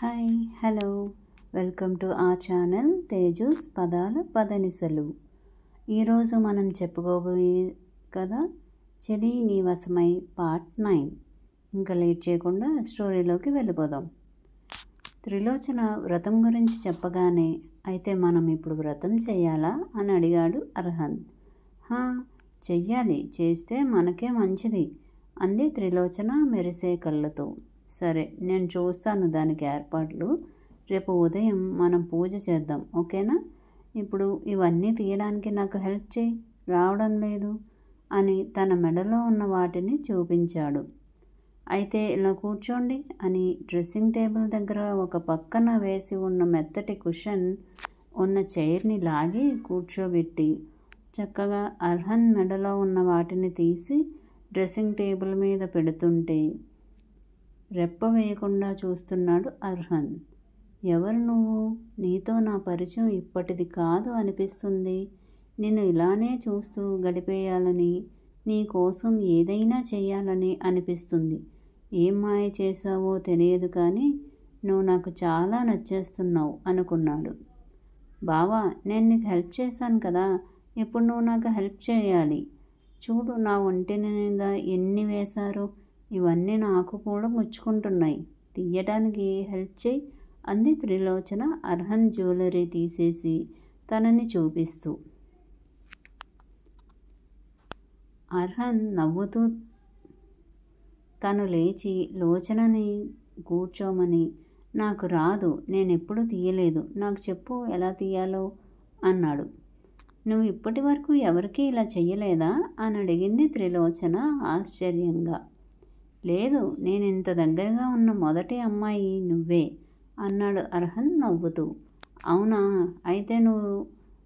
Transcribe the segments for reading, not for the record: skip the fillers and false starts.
Hi hello welcome to ఆ channel Teju's పదాల పదనిసలు. ఈరోజు మనం చెప్పుకోబోయే కథ చెలి నీ వశమై పార్ట్ 9. ఇంకా లేట్ చేయకుండా స్టోరీలోకి వెళ్ళిపోదాం. త్రిలోచన వ్రతం గురించి చెప్పగానే అయితే మనం ఇప్పుడు వ్రతం చెయ్యాలా అని అడిగాడు అర్హంత్. హా, చెయ్యాలి, చేస్తే మనకే మంచిది అంది త్రిలోచన మెరిసే కళ్ళతో. సరే, నేను చూస్తాను దానికి ఏర్పాట్లు. రేపు ఉదయం మనం పూజ చేద్దాం, ఓకేనా? ఇప్పుడు ఇవన్నీ తీయడానికి నాకు హెల్ప్ చేయి, రావడం లేదు అని తన మెడలో ఉన్న వాటిని చూపించాడు. అయితే ఇలా కూర్చోండి అని డ్రెస్సింగ్ టేబుల్ దగ్గర ఒక పక్కన వేసి ఉన్న మెత్తటి కుషన్ ఉన్న చైర్ని లాగి కూర్చోబెట్టి చక్కగా అర్హన్ మెడలో ఉన్న వాటిని తీసి డ్రెస్సింగ్ టేబుల్ మీద పెడుతుంటే రెప్ప వేయకుండా చూస్తున్నాడు అర్హన్. ఎవరు నువ్వు? నీతో నా పరిచయం ఇప్పటిది కాదు అనిపిస్తుంది. నిన్ను ఇలానే చూస్తూ గడిపేయాలని, నీ కోసం ఏదైనా చేయాలని అనిపిస్తుంది. ఏం మాయ చేశావో తెలియదు కానీ నువ్వు నాకు చాలా నచ్చేస్తున్నావు అనుకున్నాడు. బావా, నేను నీకు హెల్ప్ చేశాను కదా, ఇప్పుడు నువ్వు నాకు హెల్ప్ చేయాలి. చూడు, నా ఒంటి మీద ఎన్ని వేశారో, ఇవన్నీ నాకు కూడా ముచ్చుకుంటున్నాయి. తీయడానికి హెల్ప్ చేయి అంది త్రిలోచన అర్హన్ జ్యువెలరీ తీసేసి తనని చూపిస్తూ. అర్హన్ నవ్వుతూ తను లేచి లోచనని కూర్చోమని, నాకు రాదు, నేనెప్పుడు తీయలేదు, నాకు చెప్పు ఎలా తీయాలో అన్నాడు. నువ్వు ఇప్పటి వరకు ఎవరికీ ఇలా చెయ్యలేదా అని అడిగింది త్రిలోచన ఆశ్చర్యంగా. లేదు, నేను ఇంత దగ్గరగా ఉన్న మొదటి అమ్మాయి నువ్వే అన్నాడు అర్హన్ నవ్వుతూ. అవునా, అయితే నువ్వు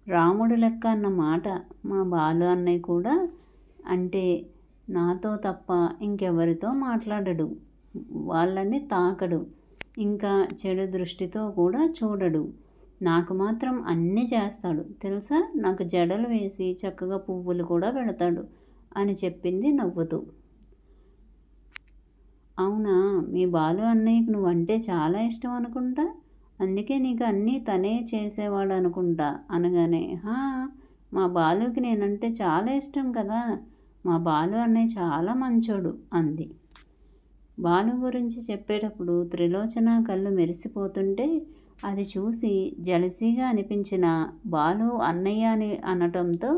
రాముడు లెక్క అన్నమాట. మా బాలు అన్నయ్య కూడా అంటే నాతో తప్ప ఇంకెవరితో మాట్లాడడు, వాళ్ళని తాకడు, ఇంకా చెడు దృష్టితో కూడా చూడడు. నాకు మాత్రం అన్నీ చేస్తాడు తెలుసా, నాకు జడలు వేసి చక్కగా పువ్వులు కూడా పెడతాడు అని చెప్పింది నవ్వుతూ. అవునా, మీ బాలు అన్నయ్యకి నువ్వంటే చాలా ఇష్టం అనుకుంటా, అందుకే నీకు అన్నీ తనే చేసేవాడు అనుకుంటా అనగానే, హా, మా బాలుకి నేనంటే చాలా ఇష్టం కదా, మా బాలు అన్నయ్య చాలా మంచోడు అంది. బాలు గురించి చెప్పేటప్పుడు త్రిలోచన కళ్ళు మెరిసిపోతుంటే అది చూసి జలసీగా అనిపించిన బాలు అన్నయ్య అని అనటంతో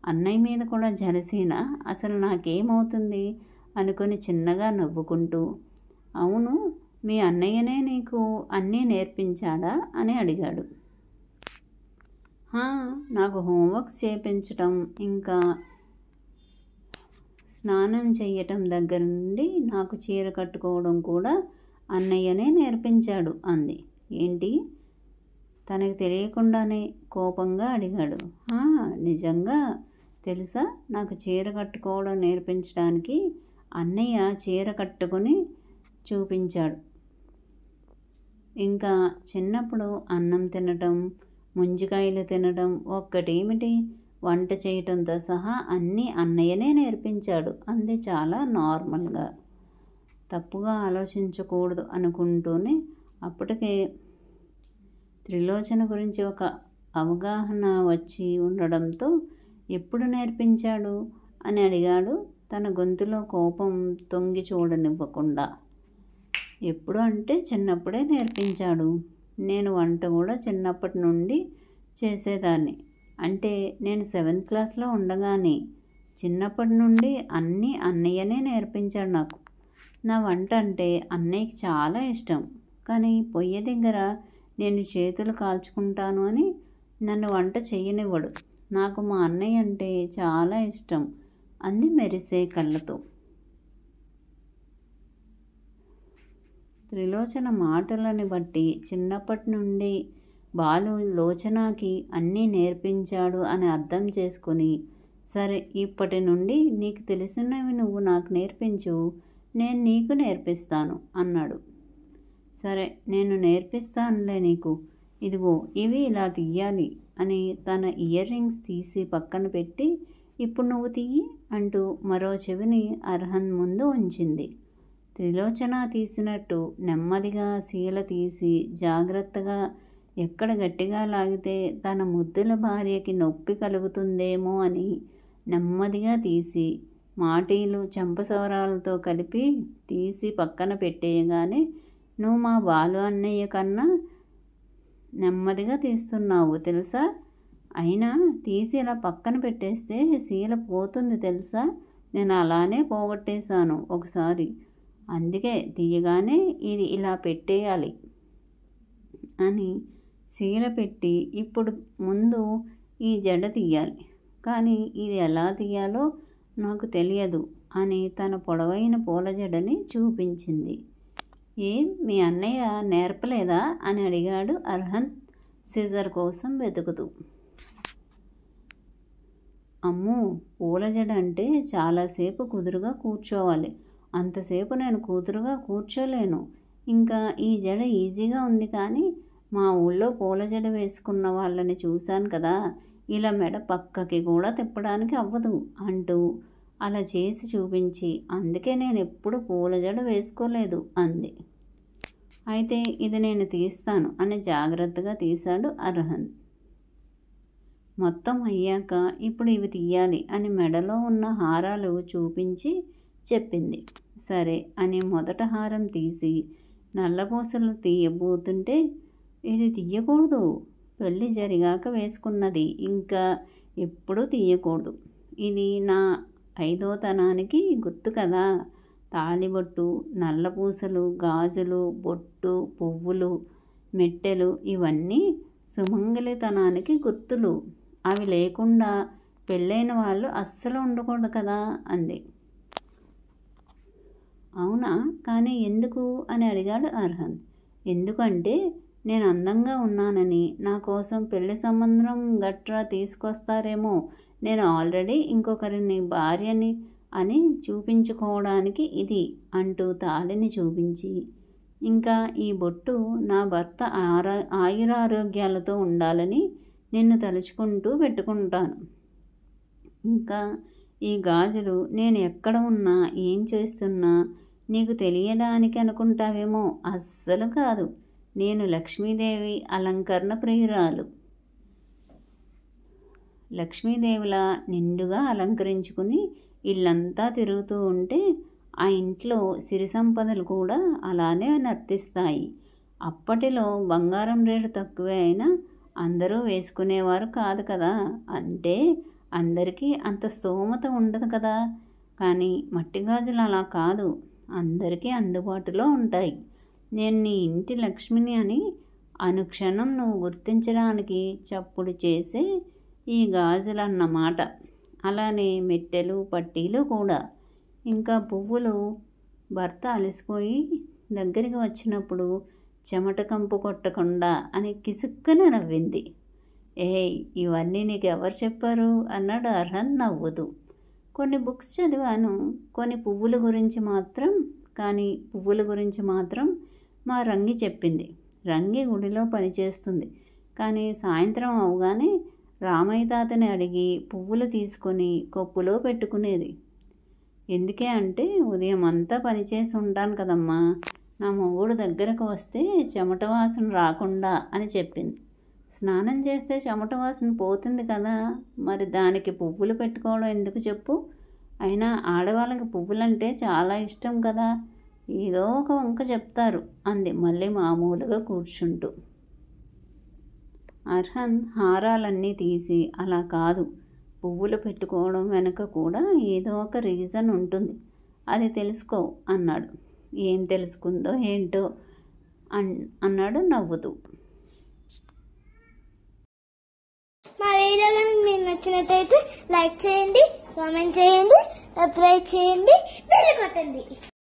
అన్నయ్య మీద కూడా జలసీనా, అసలు నాకేమవుతుంది అనుకుని చిన్నగా నవ్వుకుంటూ, అవును, మీ అన్నయ్యనే నీకు అన్నీ నేర్పించాడా అని అడిగాడు. నాకు హోంవర్క్స్ చేయించటం, ఇంకా స్నానం చెయ్యటం దగ్గర నుండి నాకు చీర కట్టుకోవడం కూడా అన్నయ్యనే నేర్పించాడు అంది. ఏంటి? తనకు తెలియకుండానే కోపంగా అడిగాడు. నిజంగా తెలుసా, నాకు చీర కట్టుకోవడం నేర్పించడానికి అన్నయ్య చీర కట్టుకొని చూపించాడు. ఇంకా చిన్నప్పుడు అన్నం తినటం, ముంజికాయలు తినటం, ఒక్కటేమిటి వంట చేయటంతో సహా అన్నీ అన్నయ్యనే నేర్పించాడు అంది చాలా నార్మల్గా. తప్పుగా ఆలోచించకూడదు అనుకుంటూనే అప్పటికే త్రిలోచన గురించి ఒక అవగాహన వచ్చి ఉండడంతో ఎప్పుడు నేర్పించాడు అని అడిగాడు తన గొంతులో కోపం తొంగి చూడనివ్వకుండా. ఎప్పుడు అంటే చిన్నప్పుడే నేర్పించాడు. నేను వంట కూడా చిన్నప్పటి నుండి చేసేదాన్ని. అంటే నేను 7th క్లాస్లో ఉండగానే చిన్నప్పటి నుండి అన్నీ అన్నయ్యనే నేర్పించాడు నాకు. నా వంట అంటే అన్నయ్యకి చాలా ఇష్టం, కానీ పొయ్యి దగ్గర నేను చేతులు కాల్చుకుంటాను అని నన్ను వంట చెయ్యనివ్వడు. నాకు మా అన్నయ్య అంటే చాలా ఇష్టం అంది మెరిసే కళ్ళతో. త్రిలోచన మాటలని బట్టి చిన్నప్పటి నుండి బాలు లోచనకి అన్నీ నేర్పించాడు అని అర్థం చేసుకుని, సరే, ఇప్పటి నుండి నీకు తెలిసినవి నువ్వు నాకు నేర్పించు, నేను నీకు నేర్పిస్తాను అన్నాడు. సరే, నేను నేర్పిస్తానులే నీకు, ఇదిగో ఇవి ఇలా తీయాలి అని తన ఇయర్ రింగ్స్ తీసి పక్కన పెట్టి, ఇప్పుడు నువ్వు తీయి అంటూ మరో చెవిని అర్హన్ ముందు ఉంచింది. త్రిలోచన తీసినట్టు నెమ్మదిగా శీల తీసి జాగ్రత్తగా ఎక్కడ గట్టిగా లాగితే తన ముద్దుల భార్యకి నొప్పి కలుగుతుందేమో అని నెమ్మదిగా తీసి మాటీలు చెంపసవరాలతో కలిపి తీసి పక్కన పెట్టేయగానే, నువ్వు మా బాలు అన్నయ్య కన్నా నెమ్మదిగా తీస్తున్నావు తెలుసా? అయినా తీసి ఇలా పక్కన పెట్టేస్తే శీల పోతుంది తెలుసా? నేను అలానే పోగొట్టేశాను ఒకసారి. అందుకే తీయగానే ఇది ఇలా పెట్టేయాలి అని శీల పెట్టి, ఇప్పుడు ముందు ఈ జడ తీయాలి, కానీ ఇది ఎలా తీయాలో నాకు తెలియదు అని తన పొడవైన పూల జడని చూపించింది. ఏం మీ అన్నయ్య నేర్పలేదా అని అడిగాడు అర్హంత్ సిజర్ కోసం వెతుకుతూ. అమ్మో, పూల జడ అంటే చాలాసేపు కుదురుగా కూర్చోవాలి. అంతసేపు నేను కుదురుగా కూర్చోలేను. ఇంకా ఈ జడ ఈజీగా ఉంది, కానీ మా ఊళ్ళో పూల జడ వేసుకున్న వాళ్ళని చూశాను కదా, ఇలా మెడ పక్కకి కూడా తిప్పడానికి అవ్వదు అంటూ అలా చేసి చూపించి, అందుకే నేను ఎప్పుడు పూల జడ వేసుకోలేదు అంది. అయితే ఇది నేను తీస్తాను అని జాగ్రత్తగా తీశాడు అర్హంత్. మొత్తం అయ్యాక ఇప్పుడు ఇవి తీయాలి అని మెడలో ఉన్న హారాలు చూపించి చెప్పింది. సరే అని మొదట హారం తీసి నల్లపూసలు తీయబోతుంటే, ఇది తీయకూడదు, పెళ్ళి జరిగాక వేసుకున్నది, ఇంకా ఎప్పుడూ తీయకూడదు, ఇది నా 5వ తనానికి గుర్తు కదా, తాళిబొట్టు, నల్లపూసలు, గాజులు, బొట్టు, పువ్వులు, మెట్టెలు ఇవన్నీ సుమంగళితనానికి గుర్తులు. అవి లేకుండా పెళ్ళైన వాళ్ళు అస్సలు ఉండకూడదు కదా అంది. అవునా, కానీ ఎందుకు అని అడిగాడు అర్హంత్. ఎందుకంటే నేను అందంగా ఉన్నానని, నా కోసం పెళ్లి సంబంధం గట్రా తీసుకొస్తారేమో, నేను ఆల్రెడీ ఇంకొకరిని భార్యని అని చూపించుకోవడానికి ఇది అంటూ తాళిని చూపించి, ఇంకా ఈ బొట్టు నా భర్త ఆయురారోగ్యాలతో ఉండాలని నిన్ను తలుచుకుంటూ పెట్టుకుంటాను. ఇంకా ఈ గాజులు నేను ఎక్కడ ఉన్నా ఏం చేస్తున్నా నీకు తెలియడానికి అనుకుంటావేమో, అస్సలు కాదు. నేను లక్ష్మీదేవి అలంకరణ ప్రియురాలు. లక్ష్మీదేవిలా నిండుగా అలంకరించుకుని ఇల్లంతా తిరుగుతూ ఉంటే ఆ ఇంట్లో సిరి సంపదలు కూడా అలానే నర్తిస్తాయి. అప్పటిలో బంగారం రేటు తక్కువే అయినా అందరూ వేసుకునేవారు కాదు కదా, అంటే అందరికీ అంత స్తోమత ఉండదు కదా. కానీ మట్టి గాజులు అలా కాదు, అందరికీ అందుబాటులో ఉంటాయి. నేను నీ ఇంటి లక్ష్మిని అని అనుక్షణం నువ్వు గుర్తించడానికి చప్పుడు చేసే ఈ గాజులు అన్నమాట. అలానే మెట్టెలు, పట్టీలు కూడా. ఇంకా పువ్వులు భర్త అలసిపోయి దగ్గరికి వచ్చినప్పుడు చెమట కంపు కొట్టకుండా అని కిసుక్కున నవ్వింది. ఏయ్, ఇవన్నీ నీకు ఎవరు చెప్పారు అన్నాడు అర్హంత్ నవ్వుతూ. కొన్ని బుక్స్ చదివాను, కొన్ని పువ్వుల గురించి మాత్రం మా రంగి చెప్పింది. రంగి గుడిలో పనిచేస్తుంది, కానీ సాయంత్రం అవగానే రామయ్య తాతని అడిగి పువ్వులు తీసుకొని కొప్పులో పెట్టుకునేది. ఎందుకే అంటే, ఉదయం అంతా పనిచేసి ఉంటాను కదమ్మా, నా మొగుడు దగ్గరకు వస్తే చెమట వాసన రాకుండా అని చెప్పింది. స్నానం చేస్తే చెమట వాసన పోతుంది కదా, మరి దానికి పువ్వులు పెట్టుకోవడం ఎందుకు చెప్పు? అయినా ఆడవాళ్ళకి పువ్వులంటే చాలా ఇష్టం కదా, ఏదో ఒక వంక చెప్తారు అంది మళ్ళీ మామూలుగా కూర్చుంటూ. అర్హంత్ హారాలన్నీ తీసి, అలా కాదు, పువ్వులు పెట్టుకోవడం వెనుక కూడా ఏదో ఒక రీజన్ ఉంటుంది, అది తెలుసుకో అన్నాడు. ఏం తెలుసుకుందో ఏంటో అన్నాడు నవ్వుతూ. మా వీడియో కనుక మీకు నచ్చినట్టయితే లైక్ చేయండి, కామెంట్ చేయండి, సబ్స్క్రైబ్ చేయండి, బెల్ కొట్టండి.